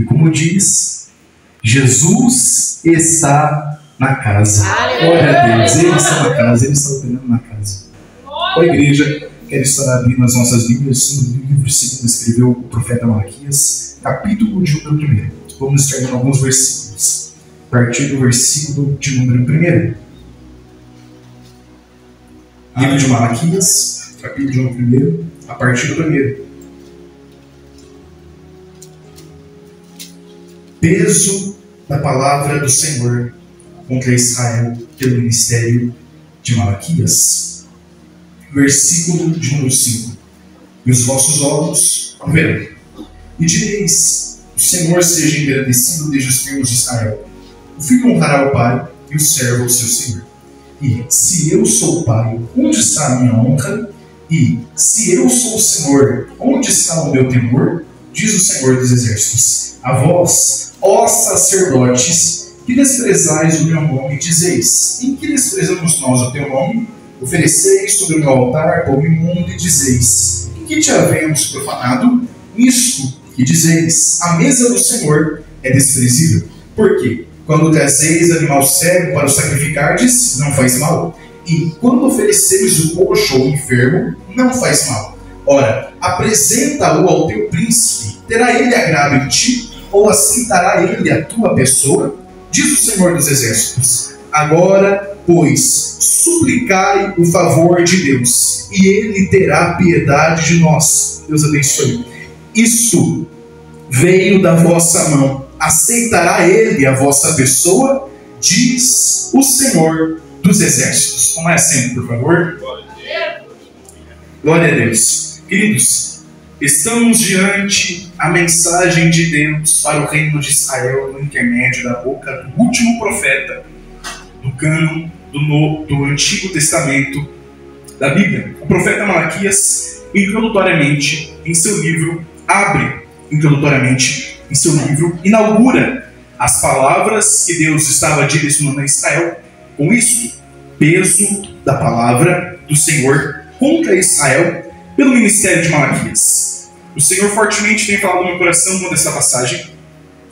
E como diz, Jesus está na casa. Glória a Deus, Ele está na casa, Ele está operando na casa. A igreja quer estar abrindo as nossas Bíblias no livro segundo escreveu o profeta Malaquias, capítulo de número 1. Vamos estar lendo alguns versículos, a partir do versículo de número 1. Livro de Malaquias, capítulo de número 1, a partir do 1. Peso da palavra do Senhor contra Israel pelo ministério de Malaquias. Versículo de número 5. E os vossos olhos verão. E direis: o Senhor seja engrandecido desde os termos de Israel. O filho honrará o pai e o servo ao seu senhor. E se eu sou o pai, onde está a minha honra? E se eu sou o Senhor, onde está o meu temor? Diz o Senhor dos exércitos: a vós, ó sacerdotes, que desprezais o meu nome, dizeis: em que desprezamos nós o teu nome? Ofereceis sobre o meu altar pão imundo e dizeis: em que te havemos profanado? Nisto que dizeis: a mesa do Senhor é desprezível. Por quê? Quando trazeis animal cego para o sacrificardes, não faz mal. E quando ofereceis o coxo ou o enfermo, não faz mal. Ora, apresenta-o ao teu príncipe. Terá ele agrado em ti? Ou aceitará ele a tua pessoa? Diz o Senhor dos exércitos: agora, pois, suplicai o favor de Deus, e Ele terá piedade de nós. Deus abençoe. Isso veio da vossa mão. Aceitará Ele a vossa pessoa? Diz o Senhor dos exércitos. Como é assim, por favor? Glória a Deus. Queridos, estamos diante a mensagem de Deus para o reino de Israel no intermédio da boca do último profeta do cânon do Antigo Testamento da Bíblia. O profeta Malaquias, introdutoriamente em seu livro, inaugura as palavras que Deus estava direcionando a Israel. Com isso, peso da palavra do Senhor contra Israel pelo ministério de Malaquias. O Senhor fortemente tem falado no meu coração quanto a esta passagem.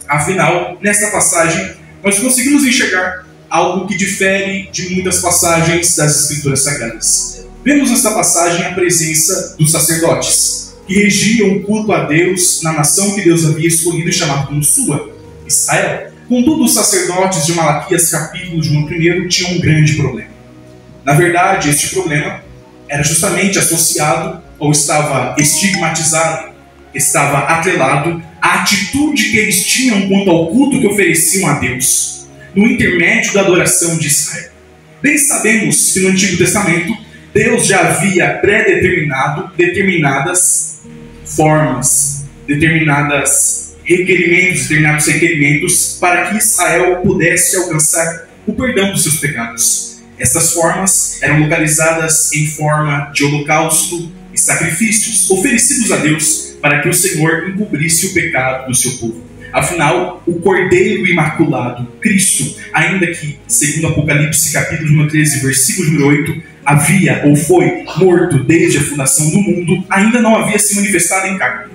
Afinal, nesta passagem, nós conseguimos enxergar algo que difere de muitas passagens das Escrituras Sagradas. Vemos nesta passagem a presença dos sacerdotes, que regiam o culto a Deus na nação que Deus havia escolhido e chamado como sua, Israel. Contudo, os sacerdotes de Malaquias, capítulo de 1, tinham um grande problema. Na verdade, este problema era justamente associado, ou estava estigmatizado, estava atrelado à atitude que eles tinham quanto ao culto que ofereciam a Deus, no intermédio da adoração de Israel. Bem sabemos que no Antigo Testamento, Deus já havia pré-determinado determinadas formas, determinados requerimentos para que Israel pudesse alcançar o perdão dos seus pecados. Essas formas eram localizadas em forma de holocausto e sacrifícios oferecidos a Deus para que o Senhor encobrisse o pecado do seu povo. Afinal, o Cordeiro Imaculado, Cristo, ainda que, segundo Apocalipse, capítulo 13, versículo 8, havia ou foi morto desde a fundação do mundo, ainda não havia se manifestado em carne.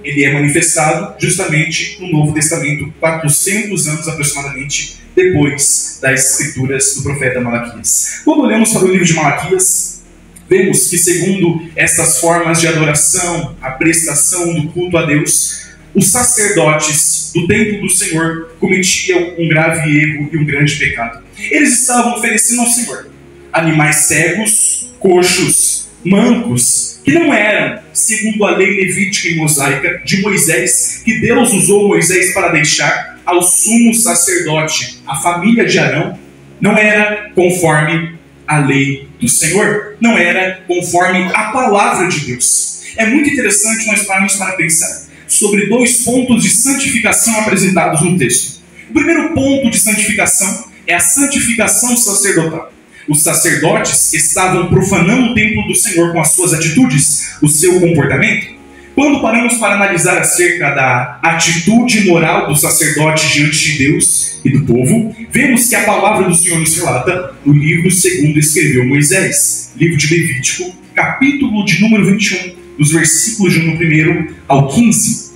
Ele é manifestado justamente no Novo Testamento, 400 anos aproximadamente depois das escrituras do profeta Malaquias. Quando olhamos para o livro de Malaquias, vemos que, segundo essas formas de adoração, a prestação do culto a Deus, os sacerdotes do templo do Senhor cometiam um grave erro e um grande pecado. Eles estavam oferecendo ao Senhor animais cegos, coxos, mancos, que não eram, segundo a lei levítica e mosaica de Moisés, que Deus usou Moisés para deixar ao sumo sacerdote, a família de Arão, não era conforme a lei do Senhor, não era conforme a palavra de Deus. É muito interessante nós pararmos para pensar sobre dois pontos de santificação apresentados no texto. O primeiro ponto de santificação é a santificação sacerdotal. Os sacerdotes estavam profanando o templo do Senhor com as suas atitudes, o seu comportamento. Quando paramos para analisar acerca da atitude moral dos sacerdotes diante de Deus e do povo, vemos que a palavra do Senhor nos relata no livro segundo escreveu Moisés, livro de Levítico, capítulo de número 21, dos versículos de 1 ao 15.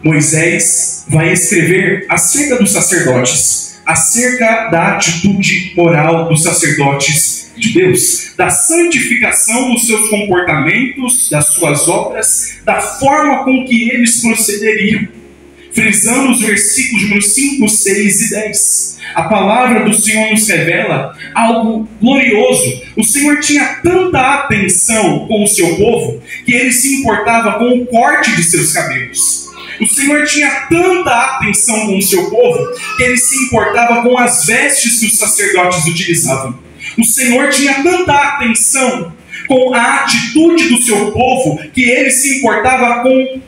Moisés vai escrever acerca dos sacerdotes, acerca da atitude moral dos sacerdotes de Deus, da santificação dos seus comportamentos, das suas obras, da forma com que eles procederiam. Frisando os versículos números 5, 6 e 10. A palavra do Senhor nos revela algo glorioso. O Senhor tinha tanta atenção com o seu povo que ele se importava com o corte de seus cabelos. O Senhor tinha tanta atenção com o seu povo que ele se importava com as vestes que os sacerdotes utilizavam. O Senhor tinha tanta atenção com a atitude do seu povo que ele se importava com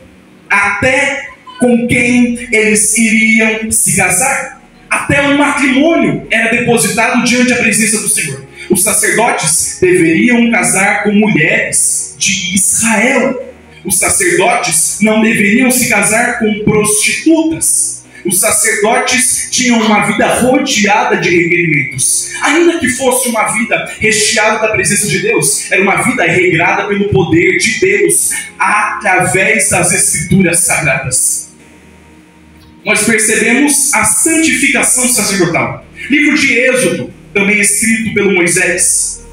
até com quem eles iriam se casar. Até um matrimônio era depositado diante da presença do Senhor. Os sacerdotes deveriam casar com mulheres de Israel. Os sacerdotes não deveriam se casar com prostitutas. Os sacerdotes tinham uma vida rodeada de requerimentos. Ainda que fosse uma vida recheada da presença de Deus, era uma vida regrada pelo poder de Deus através das Escrituras Sagradas. Nós percebemos a santificação sacerdotal. Livro de Êxodo, também escrito pelo Moisés,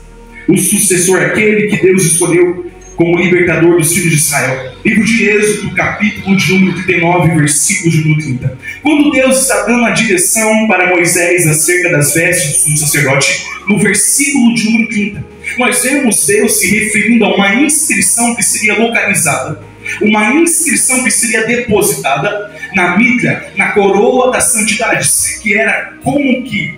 o sucessor, aquele que Deus escolheu como libertador dos filhos de Israel. Livro de Êxodo, capítulo de número 39, versículo de número 30. Quando Deus está dando a direção para Moisés acerca das vestes do sacerdote, no versículo de número 30, nós vemos Deus se referindo a uma inscrição que seria localizada, uma inscrição que seria depositada na mitra, na coroa das santidades, que era como que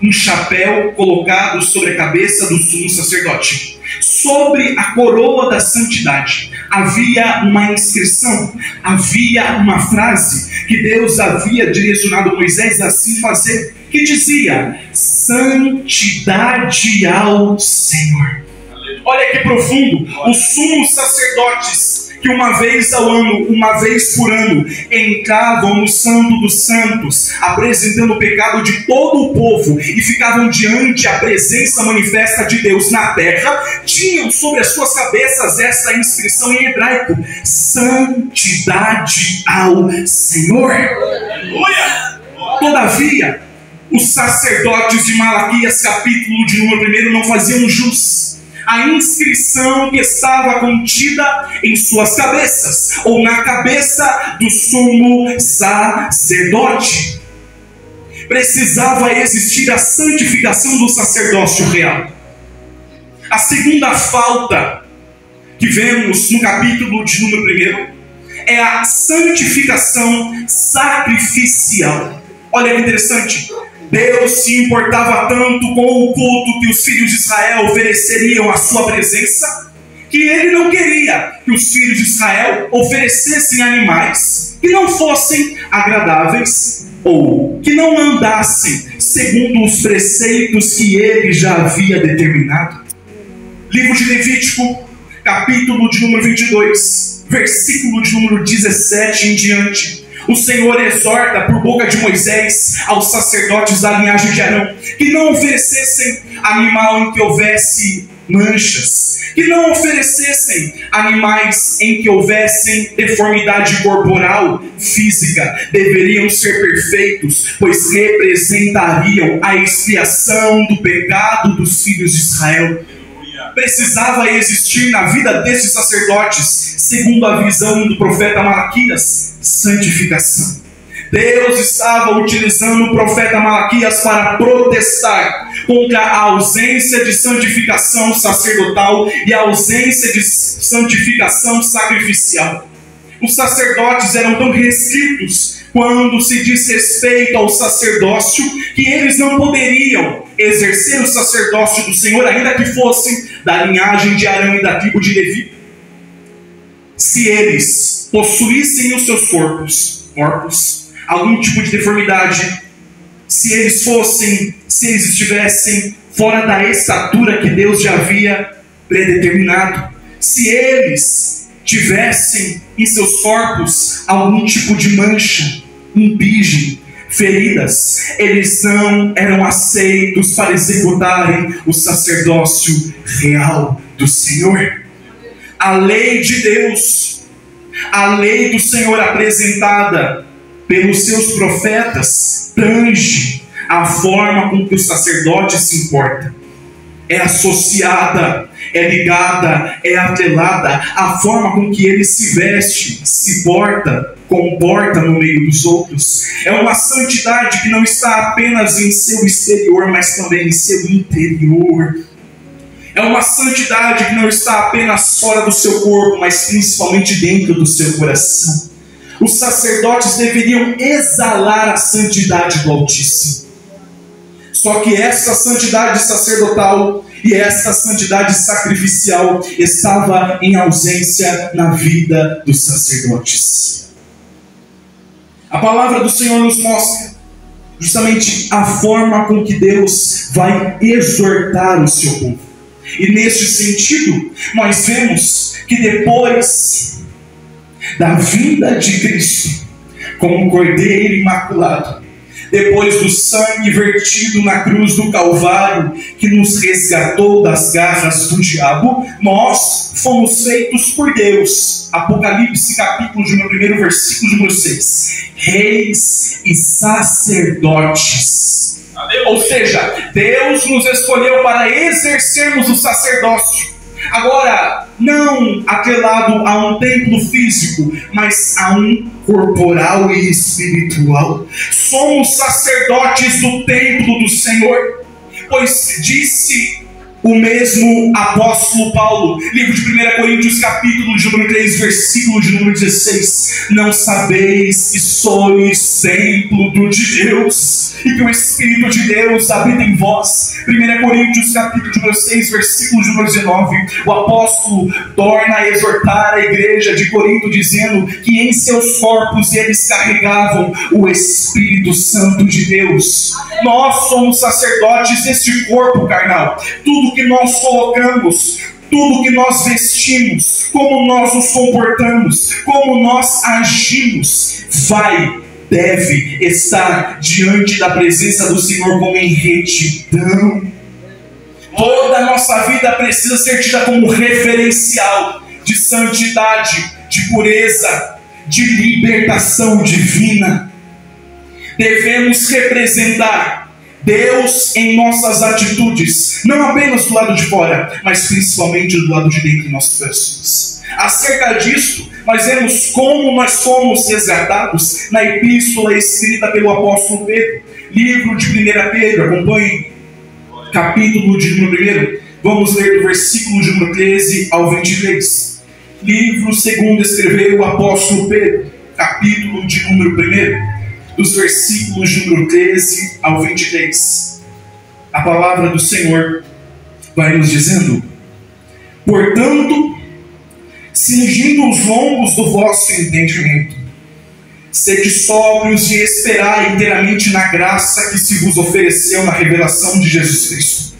um chapéu colocado sobre a cabeça do sumo sacerdote. Sobre a coroa da santidade havia uma inscrição, havia uma frase que Deus havia direcionado Moisés a assim fazer, que dizia: santidade ao Senhor. Olha que profundo. Os sumos sacerdotes, que uma vez ao ano, uma vez por ano, entravam no Santo dos Santos, apresentando o pecado de todo o povo, e ficavam diante a presença manifesta de Deus na terra, tinham sobre as suas cabeças essa inscrição em hebraico: santidade ao Senhor. Aleluia! Todavia, os sacerdotes de Malaquias, capítulo de número 1, não faziam jus a inscrição que estava contida em suas cabeças, ou na cabeça do sumo sacerdote. Precisava existir a santificação do sacerdócio real. A segunda falta que vemos no capítulo de número 1 é a santificação sacrificial. Olha que interessante. Deus se importava tanto com o culto que os filhos de Israel ofereceriam à sua presença, que ele não queria que os filhos de Israel oferecessem animais que não fossem agradáveis ou que não andassem segundo os preceitos que ele já havia determinado. Livro de Levítico, capítulo de número 22, versículo de número 17 em diante. O Senhor exorta por boca de Moisés aos sacerdotes da linhagem de Arão que não oferecessem animal em que houvesse manchas, que não oferecessem animais em que houvessem deformidade corporal, física. Deveriam ser perfeitos, pois representariam a expiação do pecado dos filhos de Israel. Precisava existir na vida desses sacerdotes, segundo a visão do profeta Malaquias, santificação. Deus estava utilizando o profeta Malaquias para protestar contra a ausência de santificação sacerdotal e a ausência de santificação sacrificial. Os sacerdotes eram tão restritos quando se diz respeito ao sacerdócio, que eles não poderiam exercer o sacerdócio do Senhor, ainda que fossem da linhagem de Arão e da tribo de Levi, se eles possuíssem os seus corpos algum tipo de deformidade, se eles estivessem fora da estatura que Deus já havia predeterminado, se eles tivessem em seus corpos algum tipo de mancha, impigem, feridas, eles não eram aceitos para executarem o sacerdócio real do Senhor. A lei de Deus, A lei do Senhor apresentada pelos seus profetas tange a forma com que o sacerdote se importa. É associada, é ligada, é atrelada à forma com que ele se veste, se porta, comporta no meio dos outros. É uma santidade que não está apenas em seu exterior, mas também em seu interior. É uma santidade que não está apenas fora do seu corpo, mas principalmente dentro do seu coração. Os sacerdotes deveriam exalar a santidade do Altíssimo. Só que essa santidade sacerdotal e essa santidade sacrificial estava em ausência na vida dos sacerdotes. A palavra do Senhor nos mostra justamente a forma com que Deus vai exortar o seu povo. E neste sentido, nós vemos que depois da vinda de Cristo, como Cordeiro Imaculado, depois do sangue vertido na cruz do Calvário, que nos resgatou das garras do diabo, nós fomos feitos por Deus. Apocalipse capítulo de 1, versículo número 6. Reis e sacerdotes. Ou seja, Deus nos escolheu para exercermos o sacerdócio. Agora, não atrelado a um templo físico, mas a um corporal e espiritual. Somos sacerdotes do templo do Senhor, pois disse o mesmo apóstolo Paulo, livro de 1 Coríntios, capítulo de número 3, versículo de número 16: não sabeis que sois templo de Deus, e que o Espírito de Deus habita em vós. 1 Coríntios, capítulo de número 6, versículo de número 19, o apóstolo torna a exortar a igreja de Corinto, dizendo que em seus corpos eles carregavam o Espírito Santo de Deus. Nós somos sacerdotes deste corpo carnal. Tudo que nós colocamos, tudo que nós vestimos, como nós nos comportamos, como nós agimos, deve estar diante da presença do Senhor como em retidão. Toda a nossa vida precisa ser tida como referencial de santidade, de pureza, de libertação divina. Devemos representar Deus em nossas atitudes, não apenas do lado de fora, mas principalmente do lado de dentro de nossas pessoas. Acerca disto, nós vemos como nós fomos resgatados na epístola escrita pelo apóstolo Pedro, livro de 1 Pedro, acompanhe, capítulo de número 1, vamos ler do versículo de número 13 ao 23. Livro segundo escreveu o apóstolo Pedro, capítulo de número 1, dos versículos de número 13 ao 23. A palavra do Senhor vai nos dizendo: portanto, cingindo os lombos do vosso entendimento, sede sóbrios e esperai inteiramente na graça que se vos ofereceu na revelação de Jesus Cristo.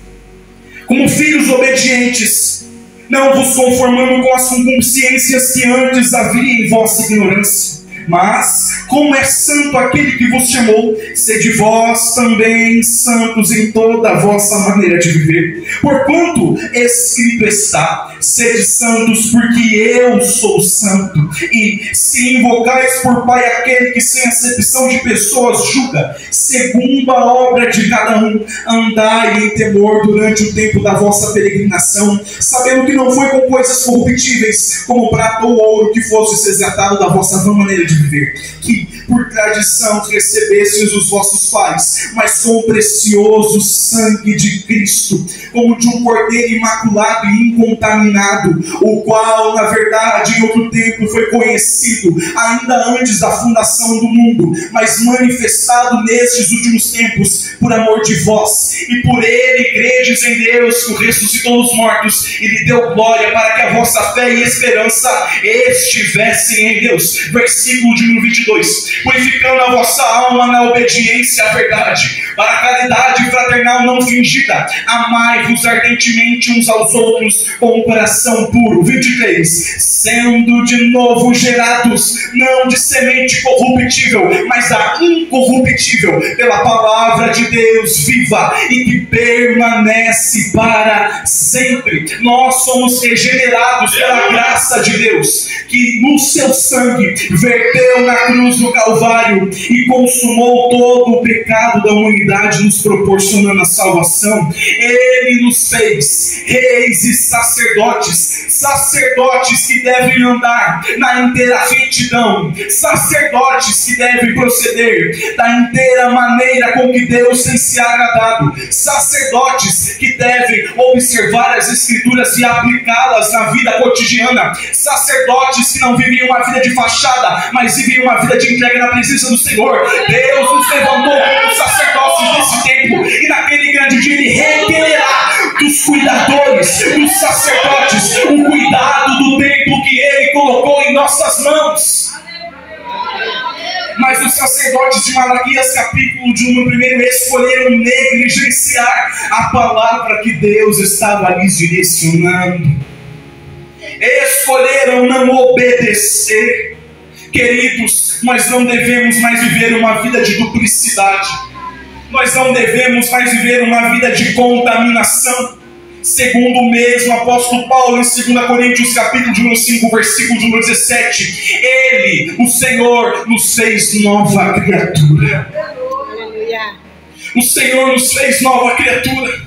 Como filhos obedientes, não vos conformando com as concupiscências que antes havia em vossa ignorância, mas, como é santo aquele que vos chamou, sede vós também santos em toda a vossa maneira de viver. Porquanto escrito está: sede santos, porque eu sou santo. E se invocais por Pai aquele que sem acepção de pessoas julga, segundo a obra de cada um, andai em temor durante o tempo da vossa peregrinação, sabendo que não foi com coisas corruptíveis, como prata ou ouro, que fostes resgatado da vossa vã maneira de viver, que por tradição recebestes os vossos pais, mas com o precioso sangue de Cristo, como de um cordeiro imaculado e incontaminado, o qual na verdade em outro tempo foi conhecido, ainda antes da fundação do mundo, mas manifestado nestes últimos tempos por amor de vós, e por ele credes em Deus, que o ressuscitou dos mortos e lhe deu glória, para que a vossa fé e esperança estivessem em Deus. Versículo de número 22. purificando a vossa alma na obediência à verdade, para a caridade fraternal não fingida. Amai-vos ardentemente uns aos outros com um coração puro. 23. Sendo de novo gerados, não de semente corruptível, mas a incorruptível, pela palavra de Deus viva e que permanece para sempre. Nós somos regenerados pela graça de Deus, que no seu sangue verteu na cruz do Calvário e consumou todo o pecado da humanidade, nos proporcionando a salvação. Ele nos fez reis e sacerdotes, sacerdotes que devem andar na inteira retidão, sacerdotes que devem proceder da inteira maneira com que Deus tem se agradado, sacerdotes que devem observar as Escrituras e aplicá-las na vida cotidiana, sacerdotes que não vivem uma vida de fachada, mas vivem uma vida de entrega na presença do Senhor. Deus nos levantou como sacerdotes desse tempo, e naquele grande dia Ele requererá dos cuidadores, dos sacerdotes, o cuidado do templo que Ele colocou em nossas mãos. Mas os sacerdotes de Malaquias, capítulo de 1, escolheram negligenciar a palavra que Deus estava lhes direcionando. Escolheram não obedecer. Queridos, nós não devemos mais viver uma vida de duplicidade. Nós não devemos mais viver uma vida de contaminação. Segundo o mesmo apóstolo Paulo, em 2 Coríntios, capítulo de número 5, versículo de número 17, Ele, o Senhor, nos fez nova criatura. O Senhor nos fez nova criatura.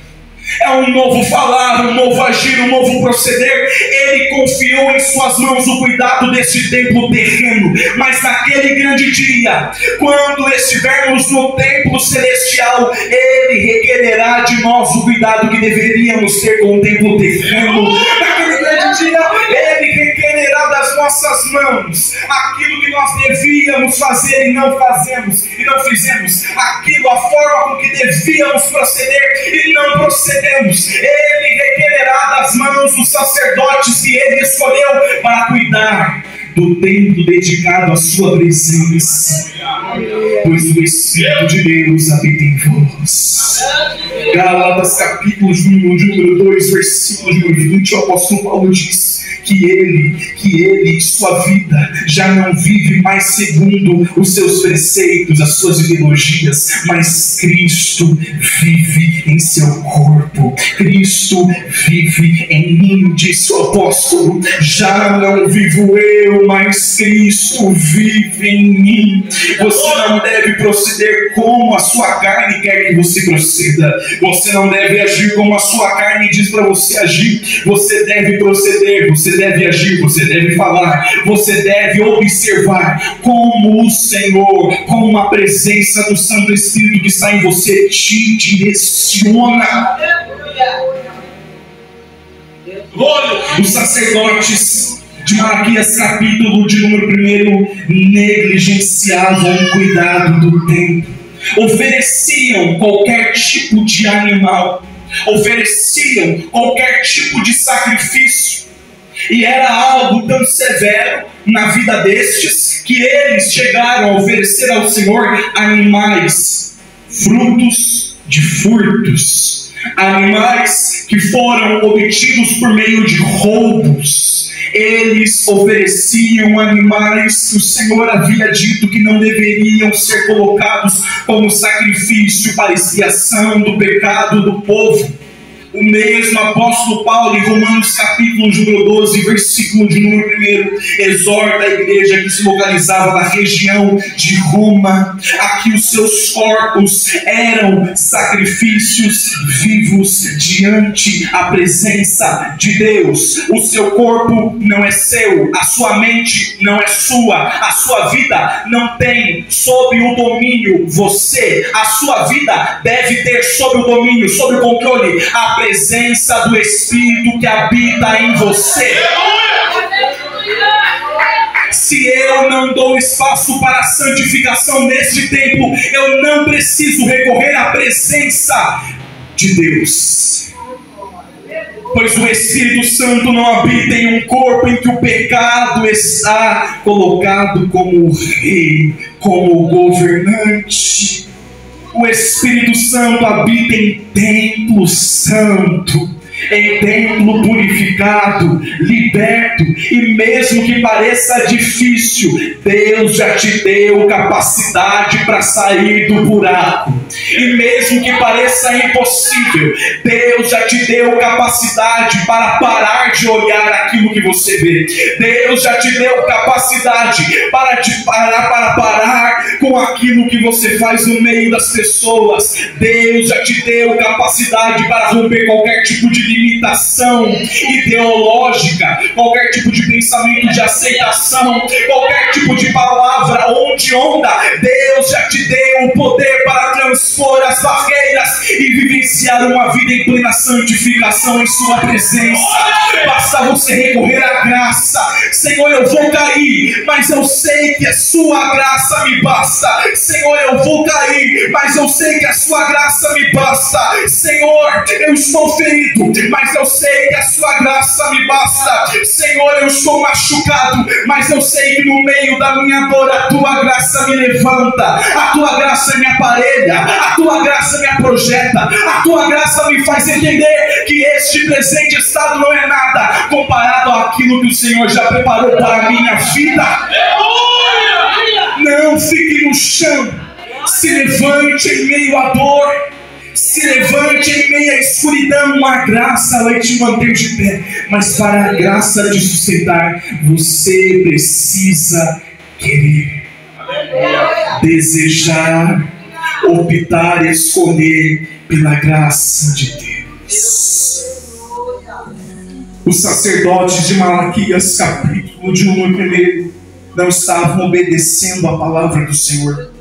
É um novo falar, um novo agir, um novo proceder. Ele confiou em suas mãos o cuidado desse templo terreno. Mas naquele grande dia, quando estivermos no templo celestial, Ele requererá de nós o cuidado que deveríamos ter com o templo terreno. Naquele grande dia, Ele requererá das nossas mãos aquilo que nós devíamos fazer e não fazemos, e não fizemos. Aquilo, a forma com que devíamos proceder e não procedemos. Ele requererá das mãos dos sacerdotes que Ele escolheu para cuidar do templo dedicado à sua presença, pois o Espírito de Deus habita em vós. Gálatas capítulo de número 2, versículo de número 20, o apóstolo Paulo diz que ele, sua vida, já não vive mais segundo os seus preceitos, as suas ideologias, mas Cristo vive em seu corpo. Cristo vive em mim, disse o apóstolo. Já não vivo eu, mas Cristo vive em mim. Você não deve proceder como a sua carne quer que você proceda. Você não deve agir como a sua carne diz para você agir. Você deve proceder, você deve agir, você deve falar, você deve observar como o Senhor, como a presença do Santo Espírito que está em você te direciona. Os sacerdotes de Malaquias capítulo de número 1 negligenciavam o cuidado do templo, ofereciam qualquer tipo de animal, ofereciam qualquer tipo de sacrifício, e era algo tão severo na vida destes que eles chegaram a oferecer ao Senhor animais, frutos de furtos, animais que foram obtidos por meio de roubos. Eles ofereciam animais que o Senhor havia dito que não deveriam ser colocados como sacrifício para expiação do pecado do povo. O mesmo apóstolo Paulo, em Romanos capítulo de número 12, versículo de número 1, exorta a igreja que se localizava na região de Roma, a que os seus corpos eram sacrifícios vivos diante a presença de Deus. O seu corpo não é seu, a sua mente não é sua, a sua vida não tem sob o domínio você. A sua vida deve ter sob o domínio, sob o controle, a presença do Espírito que habita em você. Se eu não dou espaço para a santificação neste tempo, eu não preciso recorrer à presença de Deus. Pois o Espírito Santo não habita em um corpo em que o pecado está colocado como rei, como governante. O Espírito Santo habita em templo santo, em templo purificado, liberto, e mesmo que pareça difícil, Deus já te deu capacidade para sair do buraco. E mesmo que pareça impossível, Deus já te deu capacidade para parar de olhar aquilo que você vê. Deus já te deu capacidade para parar com aquilo que você faz no meio das pessoas. Deus já te deu capacidade para romper qualquer tipo de limitação ideológica, qualquer tipo de pensamento de aceitação, qualquer tipo de palavra onde onda. Deus já te deu o poder para transpor as barreiras e vivenciar uma vida em plena santificação em sua presença. Basta você recorrer à graça. Senhor, eu vou cair, mas eu sei que a sua graça me basta. Senhor, eu vou cair, mas eu sei que a sua graça me basta. Senhor, eu estou ferido, mas eu sei que a sua graça me basta. Senhor, eu estou machucado, mas eu sei que no meio da minha dor a tua graça me levanta, a tua graça me aparelha, a tua graça me projeta, a tua graça me faz entender que este presente estado não é nada comparado àquilo que o Senhor já preparou para a minha vida. Não fique no chão, se levante em meio à dor, se levante em meio à escuridão. A graça vai te manter de pé, mas para a graça de sustentar, você precisa querer, desejar, optar, escolher pela graça de Deus. Os sacerdotes de Malaquias, capítulo de 1 e 1, não estavam obedecendo a palavra do Senhor.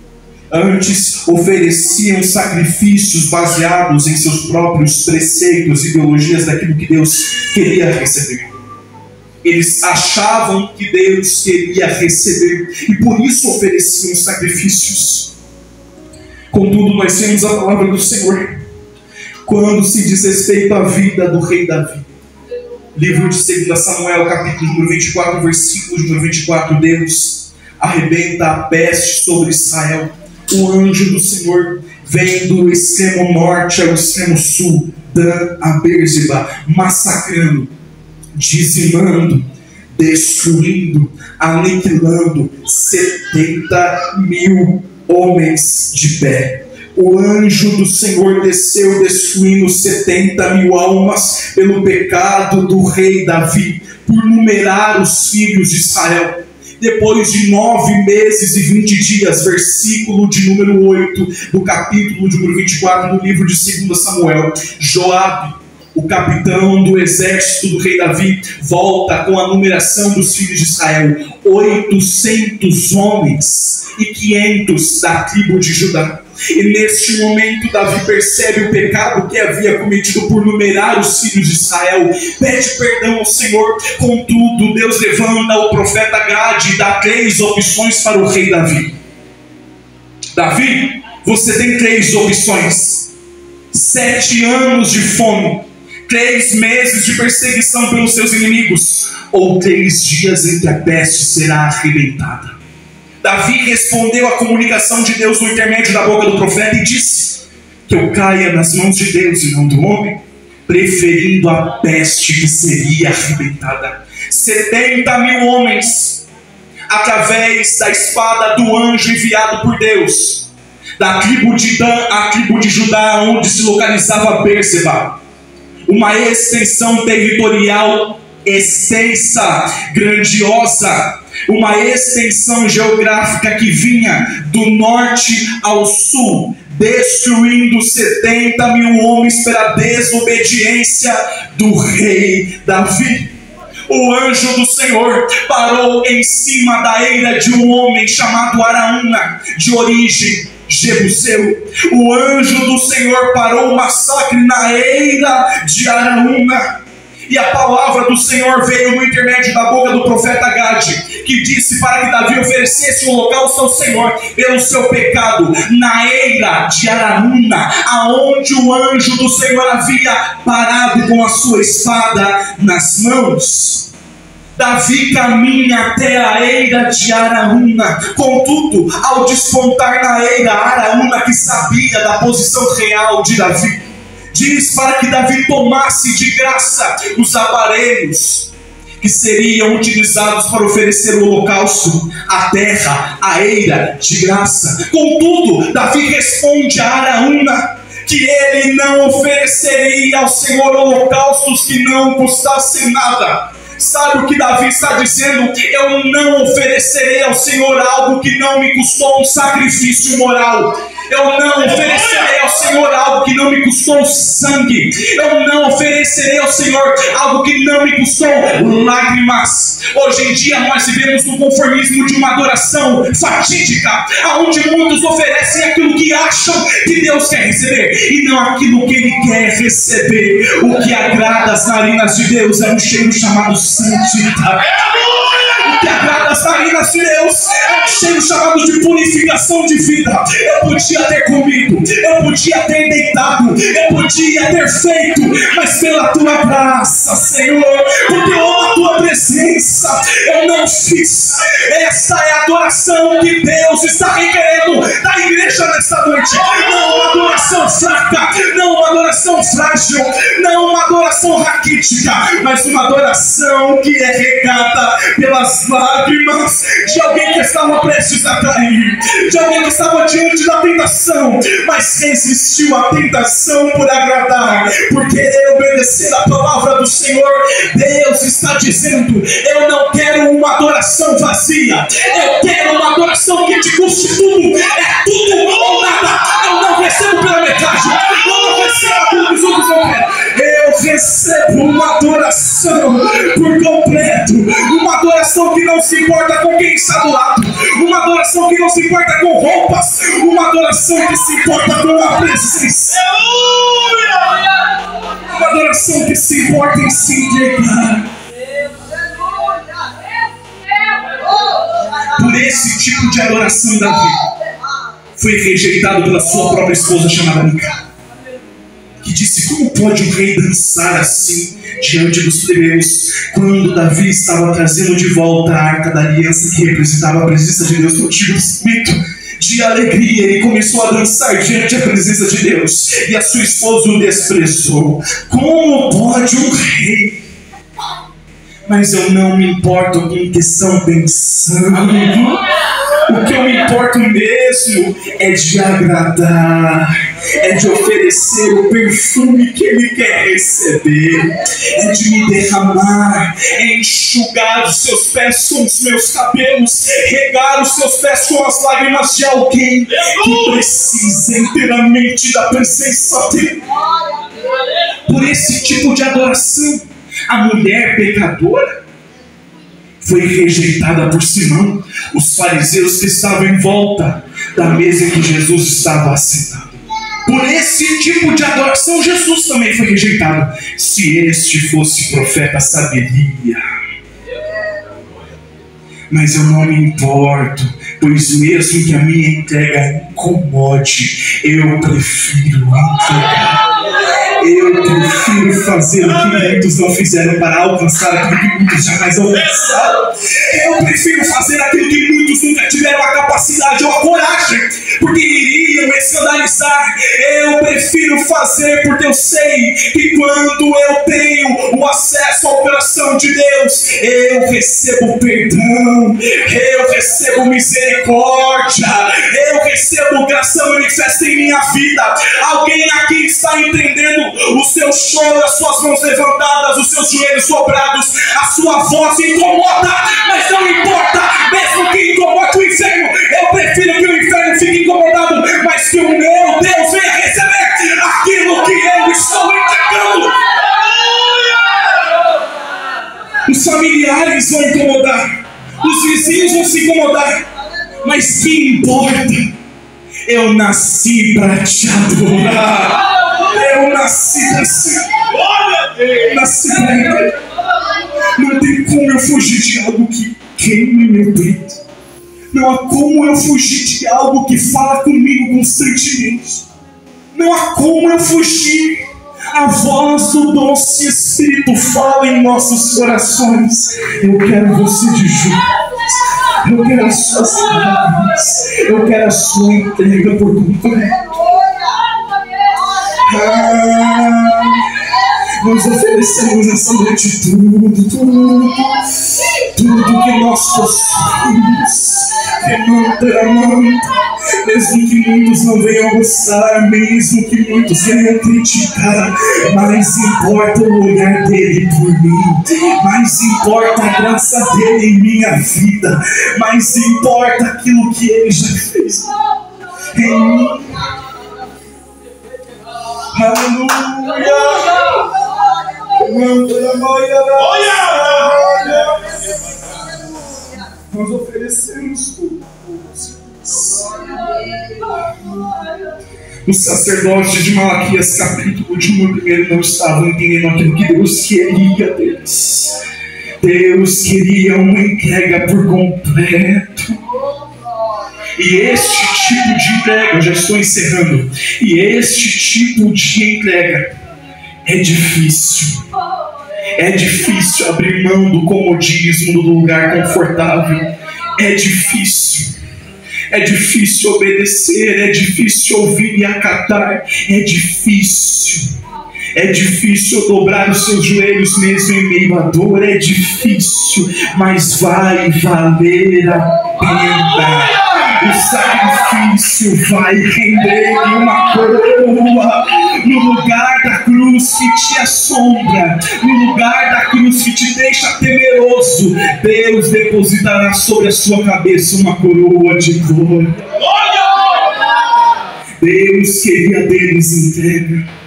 Antes ofereciam sacrifícios baseados em seus próprios preceitos e ideologias daquilo que Deus queria receber. Eles achavam que Deus queria receber e por isso ofereciam sacrifícios. Contudo, nós temos a palavra do Senhor quando se diz respeito à vida do rei Davi. Livro de 2 Samuel, capítulo número 24, versículo número 24. Deus arrebenta a peste sobre Israel. O anjo do Senhor vem do extremo norte ao extremo sul, Dan a Berzeba, massacrando, dizimando, destruindo, aniquilando 70.000 homens de pé. O anjo do Senhor desceu destruindo 70.000 almas pelo pecado do rei Davi, por numerar os filhos de Israel. Depois de 9 meses e 20 dias, versículo de número 8 do capítulo de número 24 do livro de 2 Samuel, Joabe, o capitão do exército do rei Davi, volta com a numeração dos filhos de Israel, 800 homens e 500 da tribo de Judá. E neste momento Davi percebe o pecado que havia cometido por numerar os filhos de Israel, pede perdão ao Senhor. Contudo, Deus levanta o profeta Gade e dá 3 opções para o rei Davi. Davi, você tem 3 opções: 7 anos de fome, 3 meses de perseguição pelos seus inimigos, ou 3 dias em que a peste será arrebentada. Davi respondeu à comunicação de Deus no intermédio da boca do profeta e disse: que eu caia nas mãos de Deus e não do homem, preferindo a peste que seria arrebentada. 70.000 homens, através da espada do anjo enviado por Deus, da tribo de Dan à tribo de Judá, onde se localizava Berzeba, uma extensão territorial extensa, grandiosa, uma extensão geográfica que vinha do norte ao sul, destruindo 70.000 homens pela desobediência do rei Davi. O anjo do Senhor parou em cima da eira de um homem chamado Araúna, de origem jebuseu. O anjo do Senhor parou o massacre na eira de Araúna. E a palavra do Senhor veio no intermédio da boca do profeta Gade, que disse para que Davi oferecesse o holocausto ao Senhor pelo seu pecado, na eira de Araúna, aonde o anjo do Senhor havia parado com a sua espada nas mãos. Davi caminha até a eira de Araúna. Contudo, ao despontar na eira, Araúna, que sabia da posição real de Davi, diz para que Davi tomasse de graça os aparelhos que seriam utilizados para oferecer o holocausto, a terra, a eira de graça. Contudo, Davi responde a Araúna que ele não ofereceria ao Senhor holocaustos que não custassem nada. Sabe o que Davi está dizendo? Eu não oferecerei ao Senhor algo que não me custou um sacrifício moral. Eu não oferecerei ao Senhor algo que não me custou sangue. Eu não oferecerei ao Senhor algo que não me custou lágrimas. Hoje em dia nós vivemos no conformismo de uma adoração fatídica, onde muitos oferecem aquilo que acham que Deus quer receber e não aquilo que Ele quer receber. O que agrada as narinas de Deus é um cheiro chamado santidade. O que agrada as narinas de Deus é um cheiro chamado de purificação de vida. Eu podia ter comido, eu podia ter deitado, eu podia ter feito, mas pela tua graça, Senhor, porque eu amo a tua presença, eu não fiz. Essa é a adoração que Deus está requerendo da igreja nesta noite. Não uma adoração fraca, não uma adoração frágil, não uma adoração raquítica, mas uma adoração que é regada pelas lágrimas de alguém que estava prestes a cair, de alguém que estava diante da tentação, mas resistiu à tentação por agradar, por querer obedecer a palavra do Senhor. Deus está dizendo: eu não quero uma adoração vazia, eu quero uma adoração que te custe tudo, é tudo ou nada. Eu não recebo pela metade, eu não recebo aquilo que os outros não querem, eu recebo uma adoração por completo, uma adoração que não se importa com quem está do lado, uma adoração que não se importa com roupas, uma adoração que se importa com a presença, uma adoração que se importa em se entregar. Por esse tipo de adoração, Davi foi rejeitado pela sua própria esposa chamada Mica, que disse: como pode um rei dançar assim diante dos plebeus? Quando Davi estava trazendo de volta a arca da aliança, que representava a presença de Deus, no espírito de alegria, ele começou a dançar diante da presença de Deus, e a sua esposa o desprezou. Como pode um rei? Mas eu não me importo com o que estão pensando. O que eu me importo mesmo é de agradar, é de oferecer o perfume que Ele quer receber, é de me derramar, é enxugar os seus pés com os meus cabelos, regar os seus pés com as lágrimas de alguém que precisa inteiramente da presença dEle. Por esse tipo de adoração, a mulher pecadora foi rejeitada por Simão, os fariseus que estavam em volta da mesa em que Jesus estava assentado. Por esse tipo de adoração, Jesus também foi rejeitado. Se este fosse profeta, saberia. Mas eu não me importo, pois mesmo que a minha entrega incomode, eu prefiro entregar. Eu prefiro fazer o que muitos não fizeram para alcançar aquilo que muitos jamais alcançaram. Eu prefiro fazer aquilo que muitos nunca tiveram a capacidade ou a coragem, porque iriam escandalizar. Eu prefiro fazer porque eu sei que quando eu tenho o acesso ao coração de Deus, eu recebo perdão, eu recebo misericórdia, eu recebo graça manifesta em minha vida. Alguém aqui está entendendo? O seu choro, as suas mãos levantadas, os seus joelhos dobrados, a sua voz incomoda, mas não importa, mesmo que incomode o inferno. Eu prefiro que o inferno fique incomodado, mas que o meu Deus venha receber aquilo que eu estou entregando. Os familiares vão incomodar, os vizinhos vão se incomodar, mas que importa? Eu nasci para te adorar. Eu nasci assim. Nasci para entregar. Não tem como eu fugir de algo que queima meu peito. Não há como eu fugir de algo que fala comigo constantemente. Não há como eu fugir. A voz do doce Espírito fala em nossos corações. Eu quero você de joelhos. Eu quero as suas lágrimas. Eu quero a sua entrega por completo. Nós oferecemos essa noite tudo que nós possuímos. Mesmo que muitos não venham gostar, mesmo que muitos venham criticar, mais importa o olhar dele por mim, mais importa a graça dele em minha vida, mais importa aquilo que ele já fez em mim. Aleluia! Nós oferecemos tudo. Os sacerdotes de Malaquias, capítulo de 1, não estavam entendendo aquilo que Deus queria deles. Deus queria uma entrega por completo. E este tipo de entrega, eu já estou encerrando, e este tipo de entrega é difícil. É difícil abrir mão do comodismo, do lugar confortável. É difícil. É difícil obedecer, é difícil ouvir e acatar. É difícil. É difícil dobrar os seus joelhos mesmo em meio à dor. É difícil, mas vai valer a pena. O sacrifício vai render uma coroa no lugar da cruz que te assombra, no lugar da cruz que te deixa temeroso. Deus depositará sobre a sua cabeça uma coroa de glória. Deus queria deles entrega.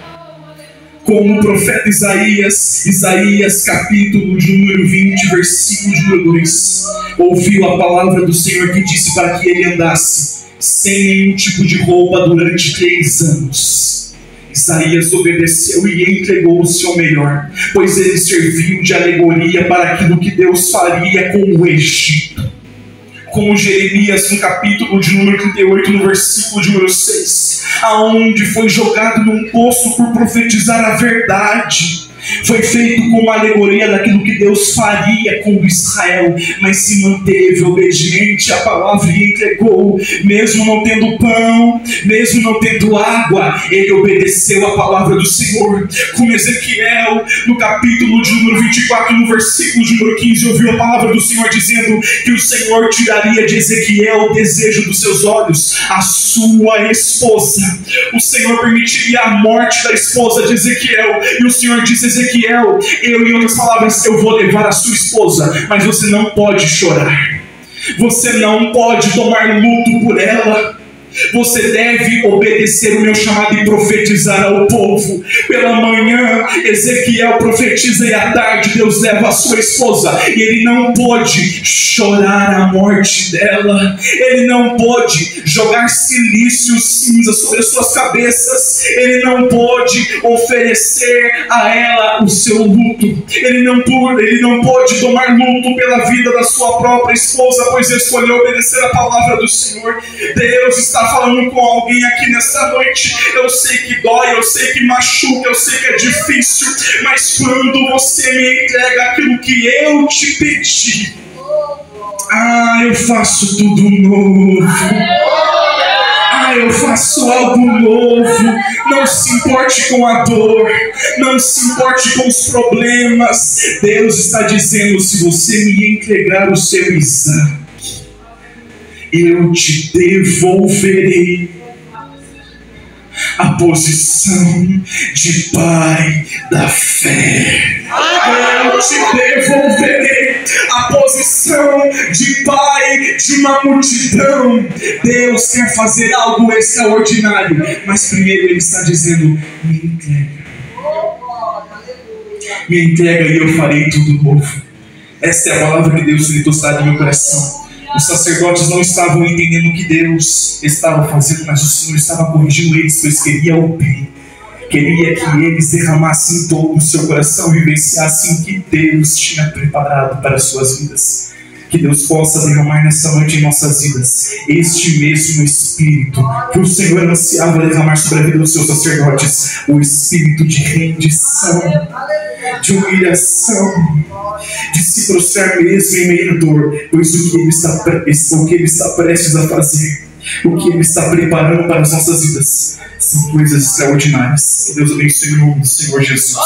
Como o profeta Isaías capítulo de número 20, versículo de número 2, ouviu a palavra do Senhor que disse para que ele andasse sem nenhum tipo de roupa durante 3 anos. Isaías obedeceu e entregou o seu melhor, pois ele serviu de alegoria para aquilo que Deus faria com o Egito. Como Jeremias no capítulo de número 38, no versículo de número 6, aonde foi jogado num poço por profetizar a verdade. Foi feito como alegoria daquilo que Deus faria com Israel, mas se manteve obediente à palavra e entregou, mesmo não tendo pão, mesmo não tendo água, ele obedeceu à palavra do Senhor. Como Ezequiel, no capítulo de número 24, no versículo de número 15, ouviu a palavra do Senhor dizendo que o Senhor tiraria de Ezequiel o desejo dos seus olhos, a sua esposa. O Senhor permitiria a morte da esposa de Ezequiel, e o Senhor disse: Ezequiel, em outras palavras, eu vou levar a sua esposa, mas você não pode chorar, você não pode tomar luto por ela. Você deve obedecer o meu chamado e profetizar ao povo. Pela manhã, Ezequiel profetiza, e à tarde Deus leva a sua esposa. E ele não pôde chorar a morte dela. Ele não pôde jogar silício, cinza sobre as suas cabeças. Ele não pôde oferecer a ela o seu luto. Ele não pôde tomar luto pela vida da sua própria esposa, pois escolheu obedecer a palavra do Senhor. Deus está falando com alguém aqui nesta noite. Eu sei que dói, eu sei que machuca, eu sei que é difícil, mas quando você me entrega aquilo que eu te pedi, eu faço tudo novo. Eu faço algo novo. Não se importe com a dor, não se importe com os problemas. Deus está dizendo: se você me entregar o seu Isaac, eu te devolverei a posição de pai da fé. Eu te devolverei a posição de pai de uma multidão. Deus quer fazer algo extraordinário, mas primeiro Ele está dizendo: me entrega. Me entrega e eu farei tudo novo. Essa é a palavra que Deus tem tocado no meu coração. Os sacerdotes não estavam entendendo o que Deus estava fazendo, mas o Senhor estava corrigindo eles, pois queria o bem. Queria que eles derramassem todo o seu coração e vivenciassem o que Deus tinha preparado para as suas vidas. Que Deus possa derramar nessa noite em nossas vidas este mesmo Espírito que o Senhor ansiava derramar sobre a vida dos seus sacerdotes, o Espírito de rendição, de humilhação, de se prostrar mesmo em meio à dor, pois o que Ele está prestes a fazer, o que Ele está preparando para as nossas vidas, são coisas extraordinárias. Que Deus abençoe o nome do Senhor Jesus.